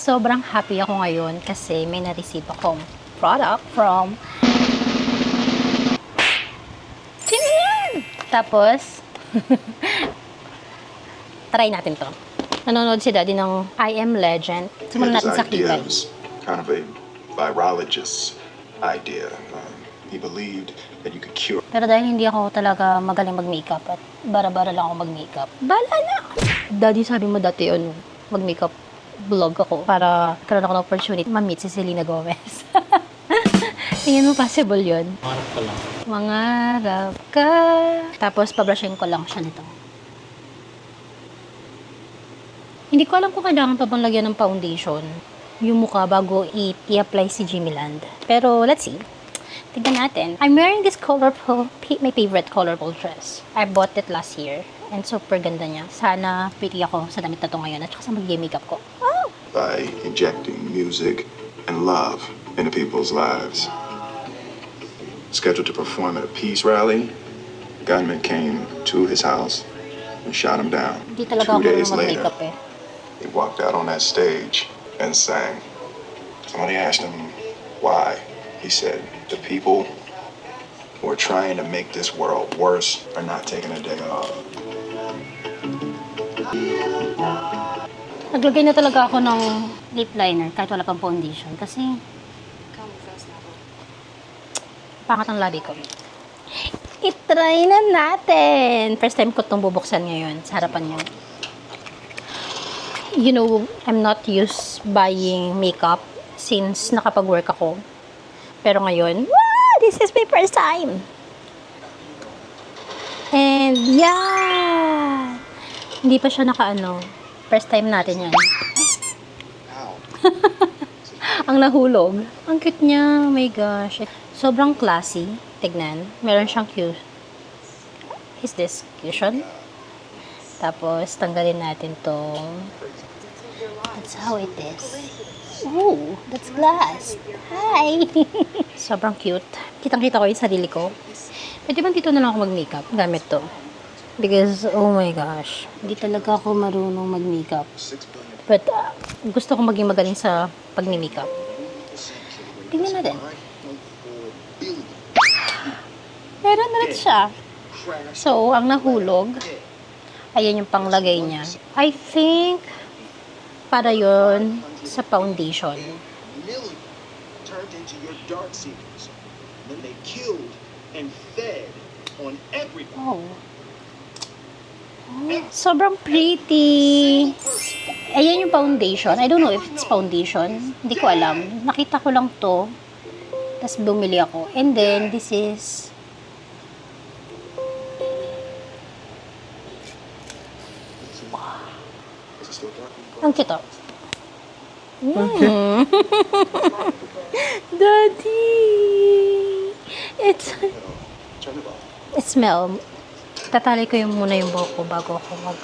Sobrang happy ako ngayon kasi may na-receive akong product from sino yan? Tapos, try natin to. Nanonood si Daddy ng I Am Legend. Simulan natin sa idea kilay. was kind of a virologist's idea. He believed that you could cure. Pero dahil hindi ako talaga magaling mag-makeup at bara-bara lang ako mag-makeup, bala na! Daddy, sabi mo dati yun, mag-makeup vlog ako para karoon ako ng opportunity ma-meet si Selena Gomez. Tingin mo possible yun? Mangarap ka lang. Mangarap ka. Tapos, pabrushing ko lang siya nito. Hindi ko alam kung kailangan pa bang lagyan ng foundation yung mukha bago i-apply si Jimmy Land. Pero, let's see. Tignan natin. I'm wearing this colorful, my favorite colorful dress. I bought it last year. And super ganda niya. Sana pretty ako sa damit na to ngayon at saka sa magiging makeup ko. Oh! By injecting music and love into people's lives. Scheduled to perform at a peace rally, gunmen came to his house and shot him down. Hindi talaga 2 ako days marunong later, mag-makeup eh. he walked out on that stage and sang. Somebody asked him why. He said, the people who are trying to make this world worse are not taking a day off. Naglagay na talaga ako ng lip liner kahit wala pang foundation kasi pangat ang labi ko. I-try na natin! First time ko itong bubuksan ngayon sa harapan niyo. You know, I'm not used buying makeup since nakapag-work ako. Pero ngayon, wow! This is my first time! And yeah! Hindi pa siya nakaano. First time natin yan. Ang nahulog. Ang cute niya. Oh my gosh. Sobrang classy. Tignan. Meron siyang cute. Is this cushion? Tapos, tanggalin natin tong. That's how it is. Oh, that's glass. Hi! Sobrang cute. Kitang-kita ko yung sarili ko. Pwede ba dito na lang ako mag-makeup gamit to? Because, oh my gosh, hindi talaga ako marunong mag-makeup. But, gusto kong maging magaling sa pag-makeup. Tingnan natin. Meron na rin siya. So, ang nahulog, ayan yung panglagay niya. I think, para yon sa foundation. Millie turned into your dark seekers. Then they killed and fed on everybody. Oh. Sobrang pretty. Ayan yung foundation. I don't know if it's foundation. Hindi ko alam. Nakita ko lang to. Tapos bumili ako. And then, this is... Ang cute oh. Daddy! It smell. Tatali ko yung muna yung buhok ko bago ako mag...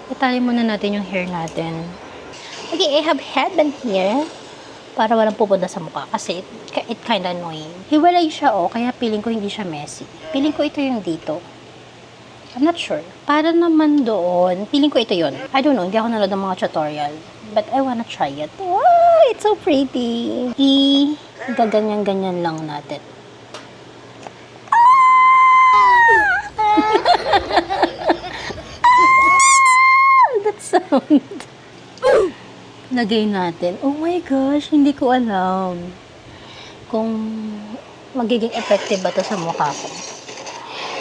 Tatali muna natin yung hair natin. Okay, I have headband here. Para walang pupunta sa mukha. Kasi it kinda annoying. Hiwalay siya kaya feeling ko hindi siya messy. Feeling ko ito yung dito. I'm not sure. Para naman doon, feeling ko ito yun. I don't know, hindi ako nanood ng mga tutorial. But I wanna try it. Wow, it's so pretty. Gaganyan-ganyan lang natin. That sound. Lagay natin. Oh my gosh, hindi ko alam kung magiging effective ba to sa mukha ko.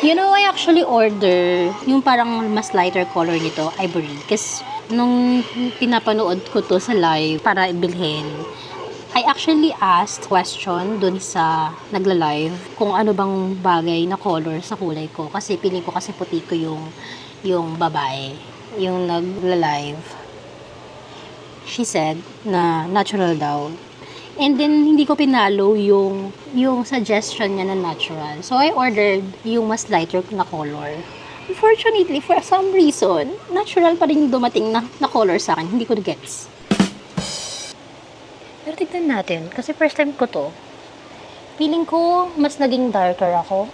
You know, I actually order yung parang mas lighter color nito, ivory. Kasi nung pinapanood ko to sa live para ibilhin, I actually asked question dun sa nagla-live kung ano bang bagay na color sa kulay ko. Kasi piling ko kasi puti ko yung babae, yung nagla-live. She said na natural daw. And then, hindi ko pinalo yung suggestion niya na natural. So, I ordered yung mas lighter na color. Unfortunately, for some reason, natural pa rin yung dumating na color sa akin. Hindi ko gets. Pero tignan natin. Kasi first time ko to. Feeling ko, mas naging darker ako.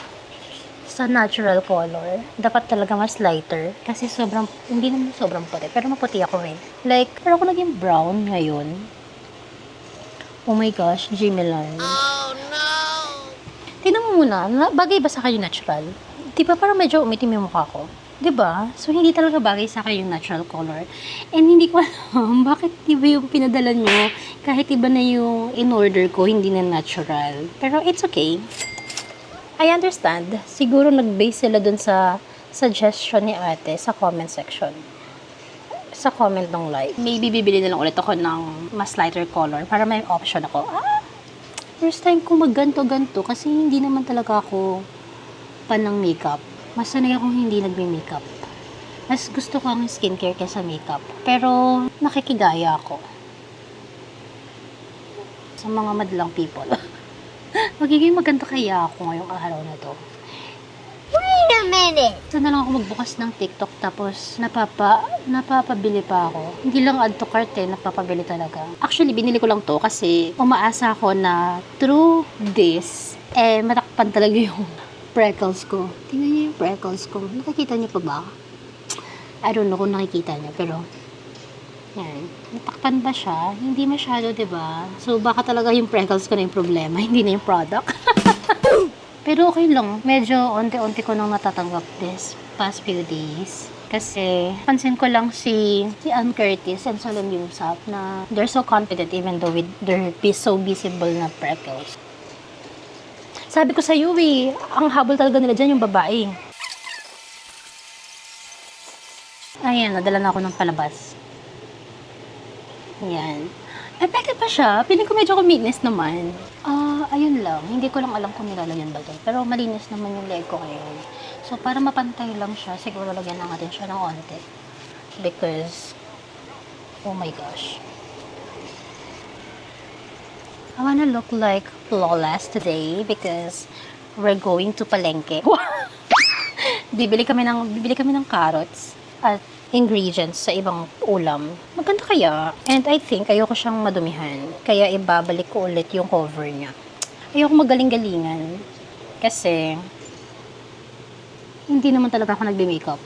sa natural color, dapat talaga mas lighter. Kasi sobrang, hindi naman sobrang puti, pero maputi ako eh. Like, pero ako naging brown ngayon. Oh my gosh, Jimmy Lynn. Oh no! Tingnan mo muna, bagay ba sa akin yung natural? Di ba parang medyo umitim yung mukha ko? Di ba? So, hindi talaga bagay sa akin yung natural color. And hindi ko alam, bakit iba yung pinadala nyo? Kahit iba na yung in-order ko, hindi na natural. Pero it's okay. I understand. Siguro nag-base sila dun sa suggestion ni ate sa comment section. Sa comment ng like. Maybe bibili na lang ulit ako ng mas lighter color para may option ako. First time ko magganto-ganto kasi hindi naman talaga ako pan ng makeup. Mas sanay akong hindi nagme-makeup. Mas gusto ko ang skincare kaysa makeup. Pero nakikigaya ako sa mga madlang people. Magiging maganda kaya ako ngayong araw na to. Wait a minute! Saan na lang ako magbukas ng TikTok tapos napapabili pa ako. Hindi lang add to cart napapabili talaga. Actually, binili ko lang to kasi umaasa ako na through this, matakpan talaga yung freckles ko. Tingnan niyo yung freckles ko. Nakikita niyo pa ba? I don't know kung nakikita niyo, pero yan. Natakpan ba siya? Hindi masyado, diba? So, baka talaga yung freckles ko na yung problema, hindi na yung product. Pero okay lang. Medyo onti-onti ko nang natatanggap this past few days. Kasi, pansin ko lang si Ann Curtis and Solon Yusap na they're so confident even though with their so visible na freckles. Sabi ko sa iyo ang habol talaga nila dyan yung babae. Ayan, nadala na ako ng palabas. Ayan. Effective pa siya. Piling ko medyo kuminis naman. Ayun lang. Hindi ko lang alam kung nilalagyan ba doon. Pero malinis naman yung leg ko ngayon. So, para mapantay lang siya, siguro lagyan lang natin siya ng onte. Because, oh my gosh. I wanna look like flawless today because we're going to Palengke. Bibili kami ng carrots at ingredients sa ibang ulam. Maganda kaya. And I think ayoko siyang madumihan. Kaya ibabalik ko ulit yung cover niya. Ayoko magaling-galingan. Kasi hindi naman talaga ako nagbe-makeup.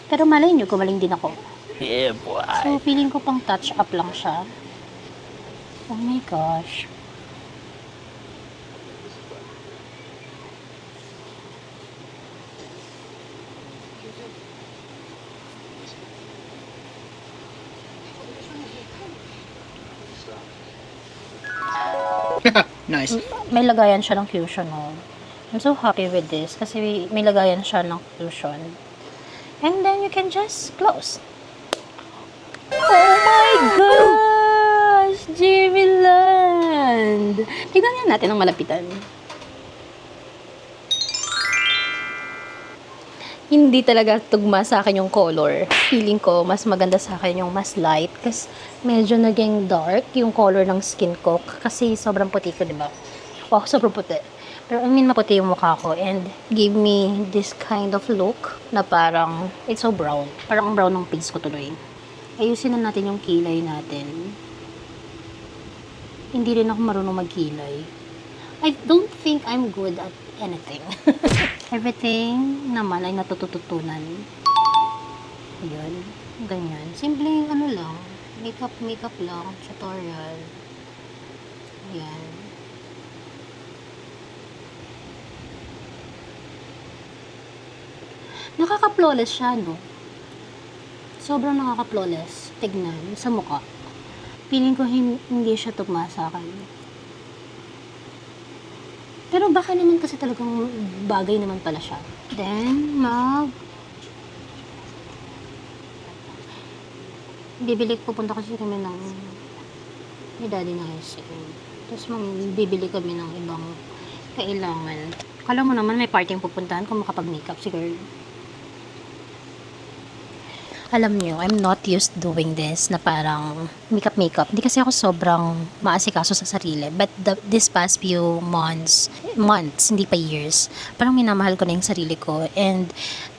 Pero malay nyo, gumaling din ako. Yeah, boy. So, feeling ko pang touch up lang siya. Oh my gosh. Nice. May lagayan siya ng cushion, oh. I'm so happy with this kasi may lagayan siya ng cushion. And then you can just close. Oh my gosh! Jimmy Land! Tignan natin ang malapitan. Hindi talaga tugma sa akin yung color. Feeling ko, mas maganda sa akin yung mas light. Kasi medyo naging dark yung color ng skin ko. Kasi sobrang puti ko, diba? Wow, sobrang puti. Pero I mean, maputi yung mukha ko. And gave me this kind of look na parang, it's so brown. Parang ang brown ng pigs ko tuloy. Ayusin na natin yung kilay natin. Hindi rin ako marunong magkilay. I don't think I'm good at anything. Everything naman ay natututunan. Ayun. Ganyan. Simpleng ano lang. Makeup lang. Tutorial. Ayan. Nakaka-flawless siya, no? Sobrang nakaka-flawless. Tignan sa mukha. Feeling ko hindi siya tugma sa akin. Pero baka naman kasi talagang bagay naman pala siya. Then, pupunta kasi kami ng may daddy na SM. Tapos bibili kami ng ibang kailangan. Kala mo naman may party yung pupuntahan kung makapag-makeup si girl. Alam nyo, I'm not used doing this na parang makeup. Hindi kasi ako sobrang maasikaso sa sarili. But this past few months, hindi pa years, parang minamahal ko na yung sarili ko. And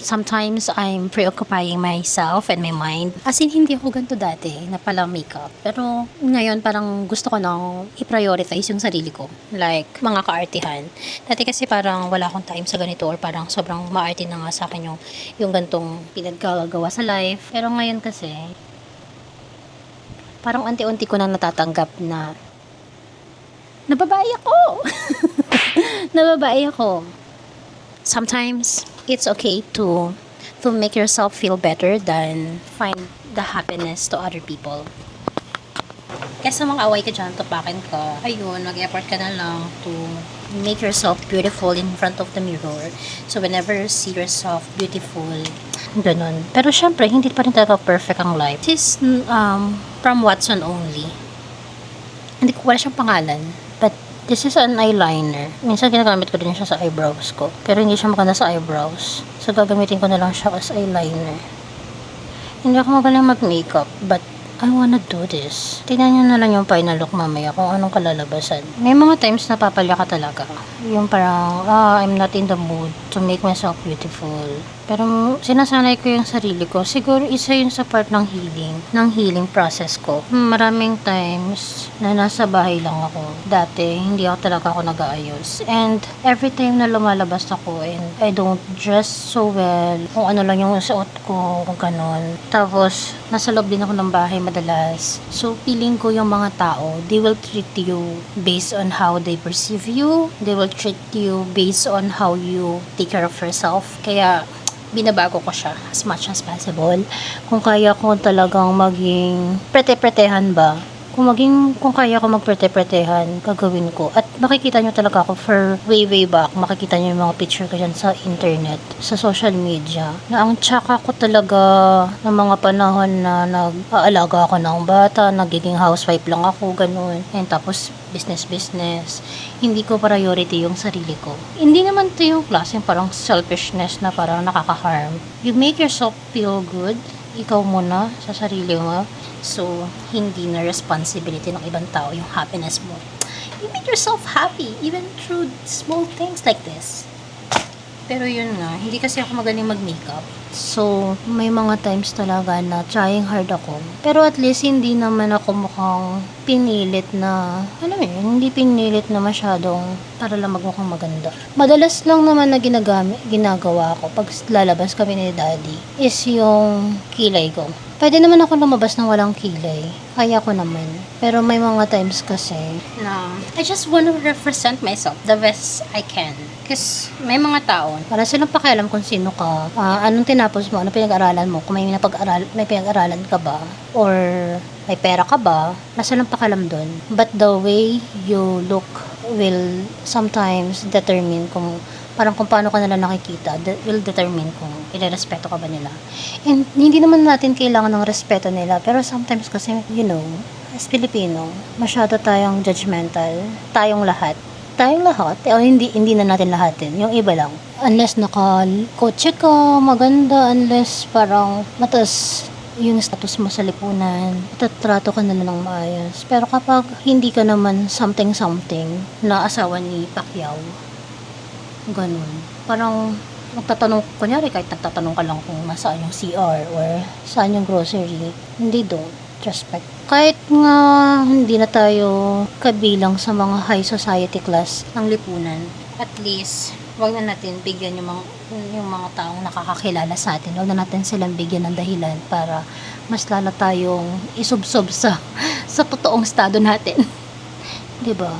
sometimes I'm preoccupying myself and my mind. As in, hindi ako ganito dati na pala makeup. Pero ngayon parang gusto ko nang i-prioritize yung sarili ko. Like, mga kaartihan. Dati kasi parang wala akong time sa ganito or parang sobrang maarte na nga sa akin yung gantong pinaggagawa sa life. Pero ngayon kasi, parang unti-unti ko nang natatanggap na nababae ako. Nababae ako. Sometimes, it's okay to make yourself feel better than find the happiness to other people. Kesa mga away ka dyan, tapakin ka, ayun, mag-effort ka na lang to make yourself beautiful in front of the mirror. So, whenever you see yourself beautiful, ganun. Pero syempre, hindi pa rin talaga perfect ang life. This is from Watson only. Hindi ko, wala siyang pangalan. But, this is an eyeliner. Minsan ginagamit ko din siya sa eyebrows ko. Pero hindi siya maganda sa eyebrows. So, gagamitin ko na lang siya as eyeliner. Hindi ako magaling mag-makeup, but I wanna do this. Tingnan nyo na lang yung final look mamaya kung anong kalalabasan. May mga times na papalya ka talaga. Yung parang, I'm not in the mood to make myself beautiful. Pero sinasanay ko yung sarili ko. Siguro isa yun sa part ng healing process ko. Maraming times na nasa bahay lang ako. Dati, hindi ako talaga ako nag-aayos. And every time na lumalabas ako and I don't dress so well, kung ano lang yung suot ko, kung ganon. Tapos, nasa loob din ako ng bahay madalas. So, feeling ko yung mga tao, they will treat you based on how they perceive you. They will treat you based on how you take care of yourself. Kaya, binabago ko siya as much as possible. Kung kaya ko talagang maging prete-pretehan ba, kung kaya ko magprete-pretehan, gagawin ko. At makikita nyo talaga ako for way back. Makikita nyo yung mga picture ko dyan sa internet, sa social media. Na ang tsaka ko talaga ng mga panahon na nag-aalaga ako ng bata, nagiging housewife lang ako, ganun. And tapos, business. Hindi ko priority yung sarili ko. Hindi naman to yung klaseng parang selfishness na parang nakaka-harm. You make yourself feel good, ikaw muna sa sarili mo. So, hindi na responsibility ng ibang tao yung happiness mo. You make yourself happy even through small things like this. Pero yun nga, hindi kasi ako magaling mag-makeup. So, may mga times talaga na trying hard ako. Pero at least, hindi naman ako mukhang pinilit na, hindi pinilit na masyadong para lang magmukhang maganda. Madalas lang naman na ginagawa ko pag lalabas kami ni Daddy is yung kilay ko. Pwede naman ako lumabas ng walang kilay. Kaya ko naman. Pero may mga times kasi na I just want to represent myself the best I can. Kasi may mga tao, para silang pakialam kung sino ka, anong tinapos mo, anong pinag-aralan mo, kung may pinag-aralan ka ba, or may pera ka ba, nasa lang pakialam dun. But the way you look will sometimes determine kung paano ka nila nakikita, will determine kung ilerespeto ka ba nila. And hindi naman natin kailangan ng respeto nila, pero sometimes kasi, as Filipino, masyado tayong judgmental, tayong lahat, o hindi na natin lahatin, yung iba lang. Unless naka-kotse ka, maganda, unless parang mataas yung status mo sa lipunan, tatrato ka na ng maayos. Pero kapag hindi ka naman something na asawa ni Pacquiao, ganun. Parang kunyari kahit nagtatanong ka lang kung nasaan yung CR or saan yung grocery, hindi don't respect. Kahit nga hindi na tayo kabilang sa mga high society class ng lipunan, at least wag na natin bigyan yung mga taong nakakakilala sa atin. Wag na natin silang bigyan ng dahilan para mas lala tayong isubsob sa totoong estado natin. 'Di ba?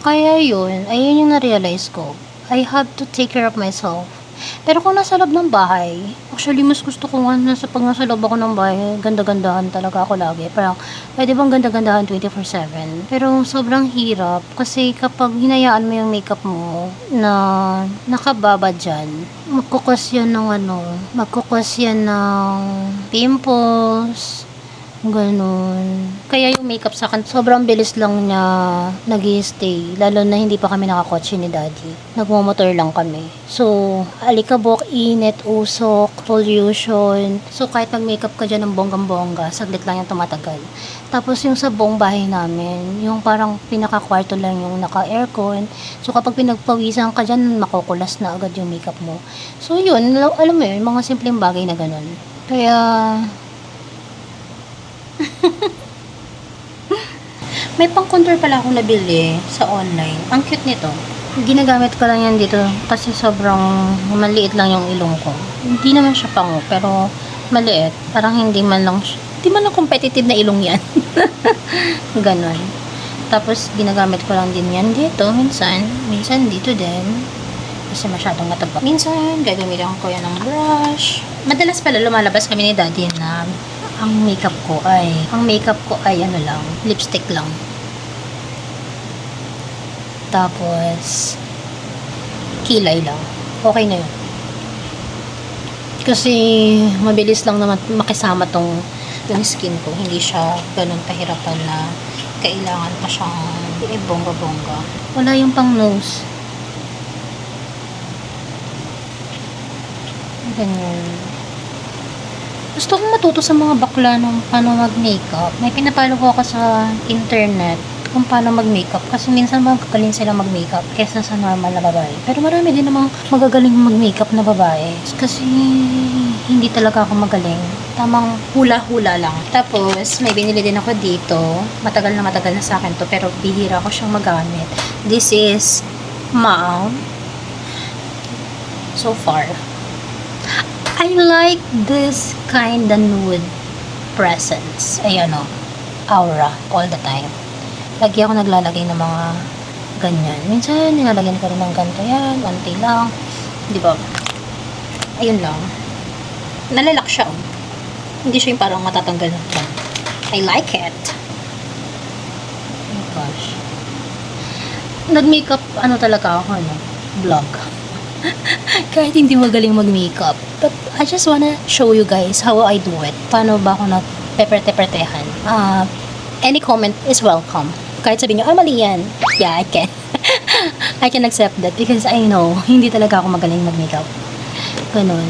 Kaya ayun yung na-realize ko. I have to take care of myself. Pero kung nasa loob ng bahay, actually mas gusto ko nga pag nasa loob ako ng bahay, ganda-gandahan talaga ako lagi. Parang, pwede bang ganda-gandahan 24/7? Pero sobrang hirap kasi kapag hinayaan mo yung makeup mo na nakababa dyan, magkukos yan ng pimples, ganun. Kaya yung makeup sa akin, sobrang bilis lang niya nag-i-stay. Lalo na hindi pa kami nakakotse ni Daddy. Nagmumotor lang kami. So, alikabok, init, usok, pollution. So, kahit mag-makeup ka dyan ng bonggang-bongga, saglit lang yung tumatagal. Tapos yung sa buong bahay namin, yung parang pinaka-kwarto lang yung naka-aircon. So kapag pinagpawisan ka dyan, makukulas na agad yung makeup mo. So yun, alam mo yun, mga simpleng bagay na ganun. Kaya, may pang-contour pala akong nabili sa online. Ang cute nito. Ginagamit ko lang yan dito kasi sobrang maliit lang yung ilong ko. Hindi naman siya pango, pero maliit. Parang hindi man lang competitive na ilong yan. Ganon. Tapos, ginagamit ko lang din yan dito. Minsan dito din. Kasi masyadong mataba. Minsan, gagamitan ko yan ng brush. Madalas pala lumalabas kami ni daddy na ang makeup ko ay ano lang, lipstick lang. Tapos, kilay lang. Okay na yun. Kasi, mabilis lang naman makisama yung skin ko. Hindi siya ganun kahirapan na kailangan pa siyang bongga-bongga. Wala yung pang nose. Ganyan. Gusto kong matuto sa mga bakla ng paano mag-makeup. May pinapalo ko ako sa internet kung paano mag-makeup. Kasi minsan magagaling sila mag-makeup kesa sa normal na babae. Pero marami din namang magagaling mag-makeup na babae. Kasi hindi talaga ako magaling. Tamang hula-hula lang. Tapos, may binili din ako dito. Matagal na sa akin to. Pero bihira ko siyang magamit. This is Maal. So far. I like this kind of nude presence. Ayan o. Aura. All the time. Lagi ako naglalagay ng mga ganyan. Minsan, nilalagyan ko rin ng ganito yan. Konti lang. Di ba? Ayun lang. Nalalak siya. Oh. Hindi siya yung parang matatanggal na ito. I like it. Oh my gosh. Nag-makeup, talaga ako, vlog. Kahit hindi magaling mag-makeup. But I just wanna show you guys how I do it. Paano ba ako nag-peperte-pertehan. Any comment is welcome. Kahit sabihin nyo, mali yan. Yeah, I can. I can accept that because I know, hindi talaga ako magaling mag-makeup. Ganon.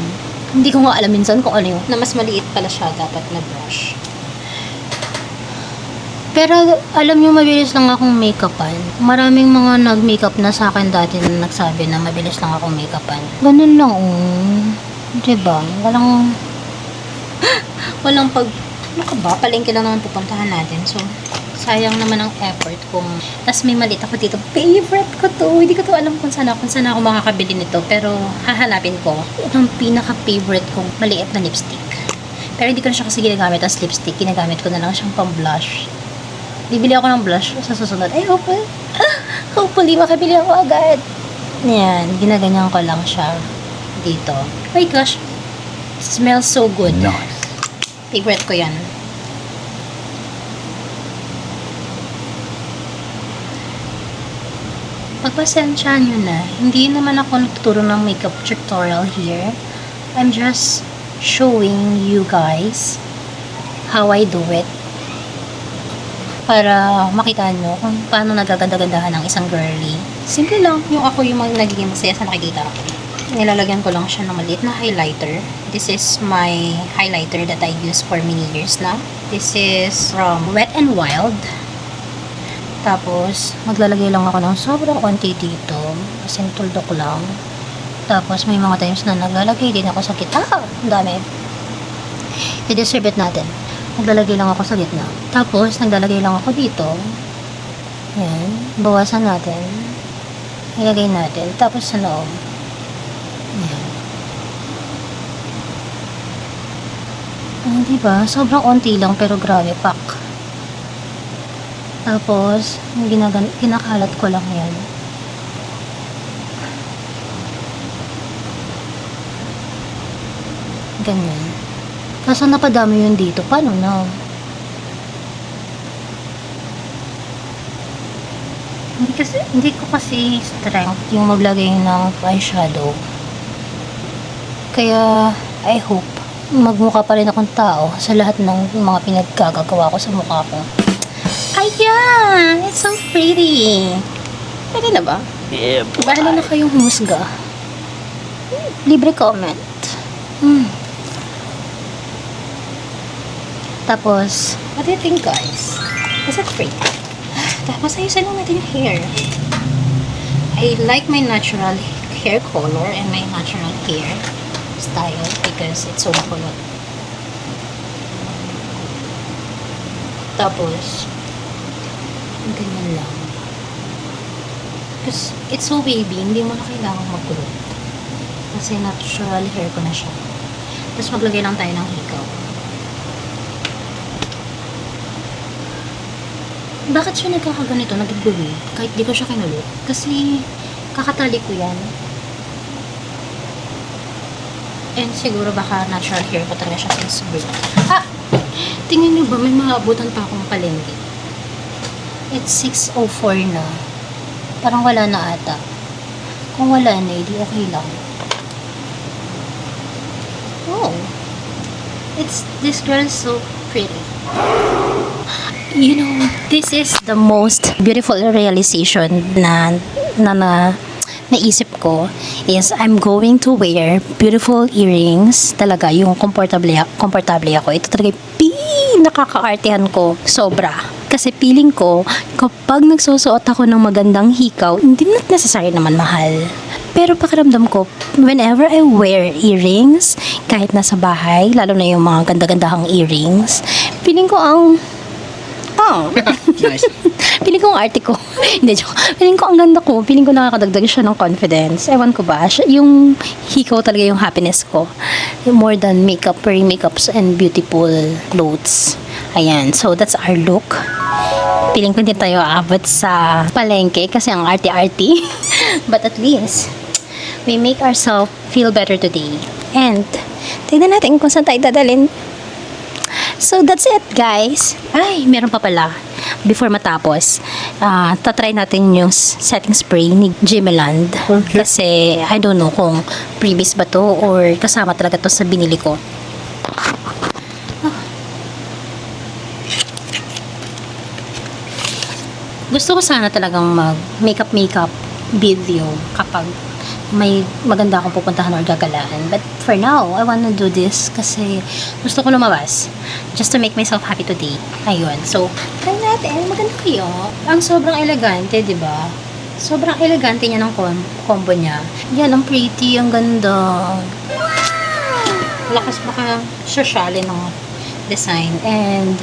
Hindi ko nga alam minsan kung ano yung na mas maliit pala siya dapat na brush. Pero alam nyo, mabilis lang akong make-upan. Maraming mga nag-makeup na sa akin dati na nagsabi na mabilis lang akong make-upan. Ganun lang, diba? Walang ano ka ba? Palengke lang naman pupuntahan natin. So, sayang naman ang effort kung tas may maliit ako dito. Favorite ko to. Hindi ko to alam kung saan ako makakabili nito. Pero hahanapin ko. Ito ang pinaka-favorite kong maliit na lipstick. Pero hindi ko na siya kasi ginagamit as lipstick. Ginagamit ko na lang siyang pang blush. Bibili ako ng blush sa susunod. Ay, hopefully makabili ako agad. Yan. Ginaganyan ko lang siya dito. Oh my gosh. Smells so good. Nice. Favorite ko yan. Pagpasensya nyo na, hindi naman ako nagtuturo ng makeup tutorial here. I'm just showing you guys how I do it. Para makita nyo kung paano nagaganda-gandahan ng isang girly. Simple lang, yung ako yung nagiging masaya sa nakikita ko. Nilalagyan ko lang siya ng maliit na highlighter. This is my highlighter that I use for many years now. This is from Wet n Wild. Tapos, maglalagay lang ako ng sobrang konti dito. Kasi tuldok lang. Tapos, may mga times na naglalagay din ako sa gitna. Ang dami. I-distribute natin. Naglalagay lang ako sa gitna. Tapos, naglalagay lang ako dito. Ayan. Bawasan natin. Ilagay natin. Tapos, sa loob. Ayan. Diba? Sobrang konti lang pero grabe, pak. Tapos, kinakalat ko lang yan. Ganyan. Kaso napadami yun dito. Paano na? Hindi ko kasi strength yung maglagay ng eyeshadow. Kaya, I hope magmukha pa rin akong tao sa lahat ng mga pinagkagagawa ko sa mukha ko. Ayan! It's so pretty! Pwede na ba? Yeah. Bahala na kayong humusga. Libre comment. Tapos, What do you think, guys? Is it pretty? Tapos ayusin lang natin yung hair. I like my natural hair color and my natural hair style because it's so makulot. Tapos, ganyan lang. Because it's so wavy, hindi mo na kailangan magkulot. Kasi natural hair ko na siya. Tapos maglagay lang tayo ng hikaw. Bakit siya nagkakaganito, nag-glue? Kahit di ko siya kinulot. Kasi kakatali ko yan. And siguro baka natural hair ko talaga siya since birth. Tingnan niyo ba, may mga abutan pa akong palengke. It's 6:04 na. Parang wala na ata. Kung wala na, hindi okay lang. Oh. This girl is so pretty. You know, this is the most beautiful realization na naisip ko is I'm going to wear beautiful earrings. Talaga, yung komportable ako. Ito talaga yung nakaka-artehan ko. Sobra. Kasi feeling ko, kapag nagsusuot ako ng magandang hikaw, hindi na necessary naman mahal. Pero pakiramdam ko, whenever I wear earrings, kahit nasa bahay, lalo na yung mga ganda-gandahang earrings, feeling ko Nice. Feeling ko ang arte ko. Hindi, joke. Feeling ko ang ganda ko. Feeling ko nakakadagdag siya ng confidence. Ewan ko ba? Yung hikaw talaga yung happiness ko. More than makeup, wearing makeups and beautiful clothes. Ayan. So, that's our look. Feeling ko hindi tayo aabot sa palengke kasi ang arte-arte. But at least, we make ourselves feel better today. And, tignan natin kung saan tayo dadalhin. So, that's it, guys. Ay, meron pa pala. Before matapos, tatry natin yung setting spray ni Jimeland. Okay. Kasi, I don't know kung previous ba to or kasama talaga to sa binili ko. Gusto ko sana talagang mag-makeup video kapag may maganda akong pupuntahan or gagalaan. But for now, I wanna do this kasi gusto ko lumabas. Just to make myself happy today. Ayun. So, try natin. Maganda kayo. Ang sobrang elegante, di ba? Sobrang elegante niya ng combo niya. Yan, ang pretty, ang ganda. Lakas baka sosyale ng design. And,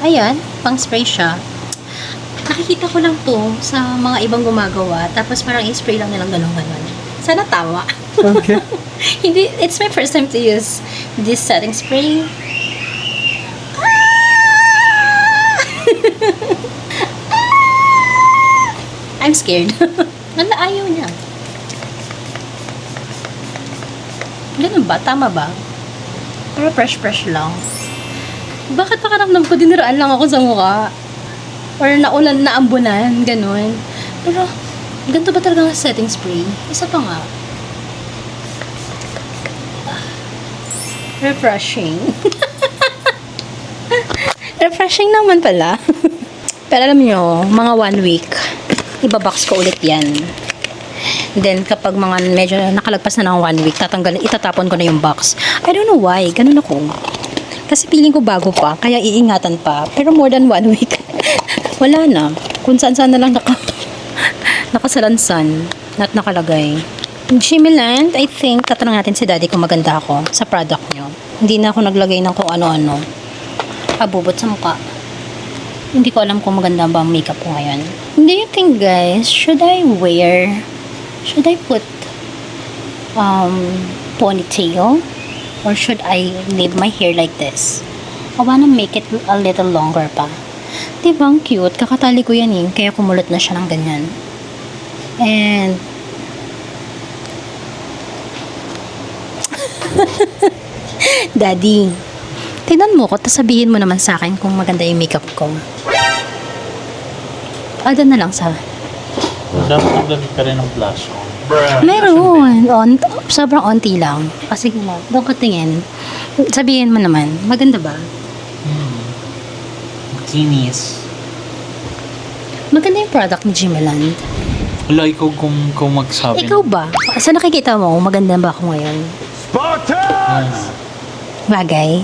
ayan, pang spray siya. Nakikita ko lang to sa mga ibang gumagawa. Tapos parang i-spray lang nilang ganun-ganun. Sana tama. Okay. Hindi, it's my first time to use this setting spray. I'm scared. Ayaw niya. Ganun ba? Tama ba? Pero fresh lang. Bakit pakaramdam ko diniraan lang ako sa mukha? Or naulan na ambunan, ganun. Pero, ganito ba talaga ang setting spray? Isa pa nga. Refreshing. Refreshing naman pala. Pero alam nyo, mga 1 week, ibabox ko ulit yan. Then, kapag mga medyo nakalagpas na ng 1 week, itatapon ko na yung box. I don't know why, ganun ako. Kasi feeling ko bago pa, kaya iingatan pa. Pero more than 1 week, wala na. Kung saan-saan na lang nakasalansan at nakalagay. Jimeland, I think, tatanong natin si daddy kung maganda ako sa product nyo. Hindi na ako naglagay ng kung ano-ano. Abubot sa mukha. Hindi ko alam kung maganda ba ang makeup ko ngayon. Do you think, guys, should I put ponytail? Or should I leave my hair like this? I wanna make it a little longer pa. Diba ang cute? Kakatali ko yan eh. Kaya kumulot na siya ng ganyan. And Daddy, tignan mo ko, tapos sabihin mo naman sa akin kung maganda yung makeup ko. Alda na lang sa... Dapat naglagay ka rin ng blush on. Meron. Sobrang onti lang. Kasi doon ka tingin. Sabihin mo naman, maganda ba? Kinis. Maganda yung product ni Jimeland. Wala, ikaw kung magsabi. Ikaw ba? Sa nakikita mo, maganda ba ako ngayon? Yes. Bagay.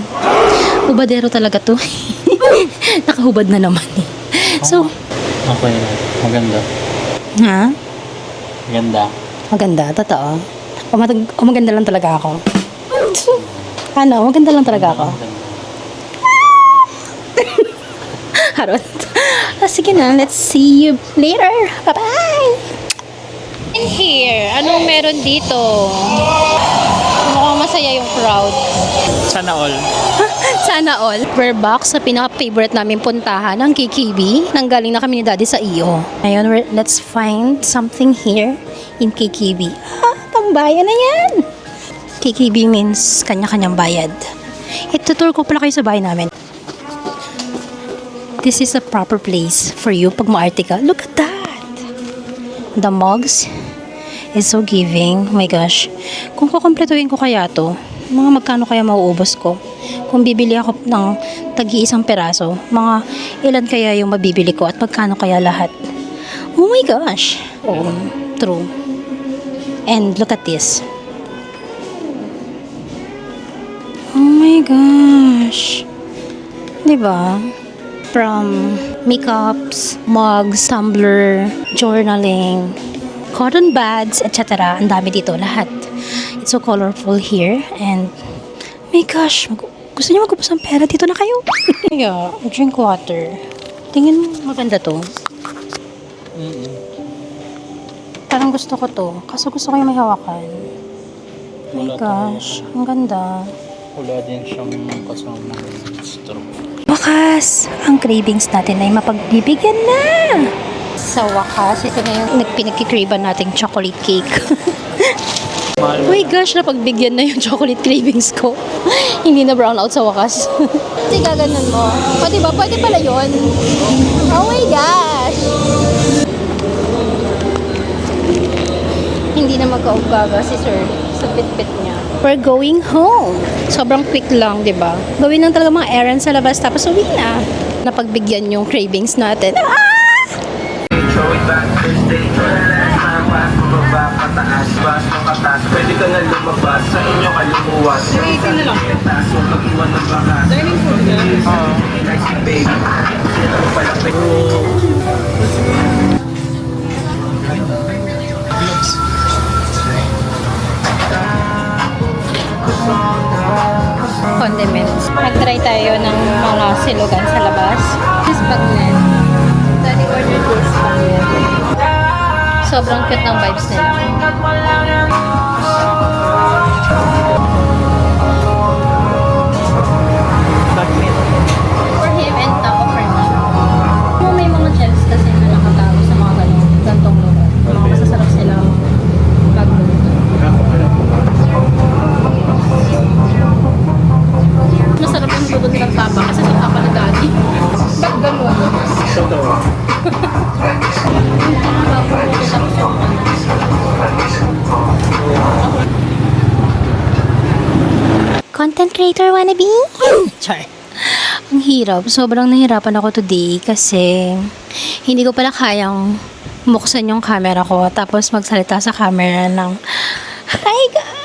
Ubadero talaga to. Nakahubad na naman eh. So, Okay na. Maganda. ha? Maganda. Maganda, totoo. O maganda lang talaga ako. Ano, maganda lang talaga ako. Maganda. Harot. Sige na, let's see you later. Bye-bye! In here, anong meron dito? Mukhang masaya yung crowd. Sana all. Sana all. We're back sa pinaka-favorite namin puntahan, ang KKB. Nanggaling na kami ni Daddy sa iyo. Ngayon, let's find something here in KKB. Tambayan na yan! KKB means kanya-kanyang bayad. Itutur ko pala kayo sa bahay namin. This is a proper place for you pag maarte ka. Look at that! The mugs is so giving. Oh my gosh. Kung kukumpletuhin ko kaya to, mga magkano kaya mauubos ko? Kung bibili ako ng tagi-isang peraso, mga ilan kaya yung mabibili ko at magkano kaya lahat? Oh my gosh. Oh, true. And look at this. Oh my gosh. Diba? From makeups, mugs, tumbler, journaling, cotton buds, etc. Ang dami dito, lahat. It's so colorful here. And, my gosh, gusto niyo magubos ng pera? Dito na kayo. Yeah, drink water. Tingin mo, maganda to. Parang gusto ko to. Kaso gusto ko yung may hawakan. My Wala gosh, ang ganda. Wala din siyang kasama straw. Wakas, ang cravings natin ay mapagbibigyan na. Sa wakas, ito na yung pinagkikraban nating chocolate cake. Oh my gosh, napagbigyan na yung chocolate cravings ko. Hindi na brown out sa wakas. Kasi gaganon mo. O diba, pwede pala yun. Oh my gosh. Hindi na magkaugbaga si sir sa pit-pit niya. We're going home. Sobrang quick lang, di ba? Gawin lang talaga mga errands sa labas tapos uwi na. Napagbigyan yung cravings natin. Ah! Pwede ka na lumabas sa inyo kalumuwas. Itin na lang. Pag-iwan ng bakas. Dining food na? Oo. Baby. Condiments. Nag-try tayo ng mga silugan sa labas. This bagnet. Daddy ordered this bagnet. Sobrang cute ng vibes nila. For him and taco for me. Kung may mga chefs kasi na nakatago sa mga gantong lugar. Mga masasarap silang magluto. Masarap yung luto nilang tapa kasi sa tapa na Daddy. Ba't ganun? Content creator wannabe? Char. Ang hirap. Sobrang nahirapan ako today kasi hindi ko pala kayang buksan yung camera ko tapos magsalita sa camera ng hi guys!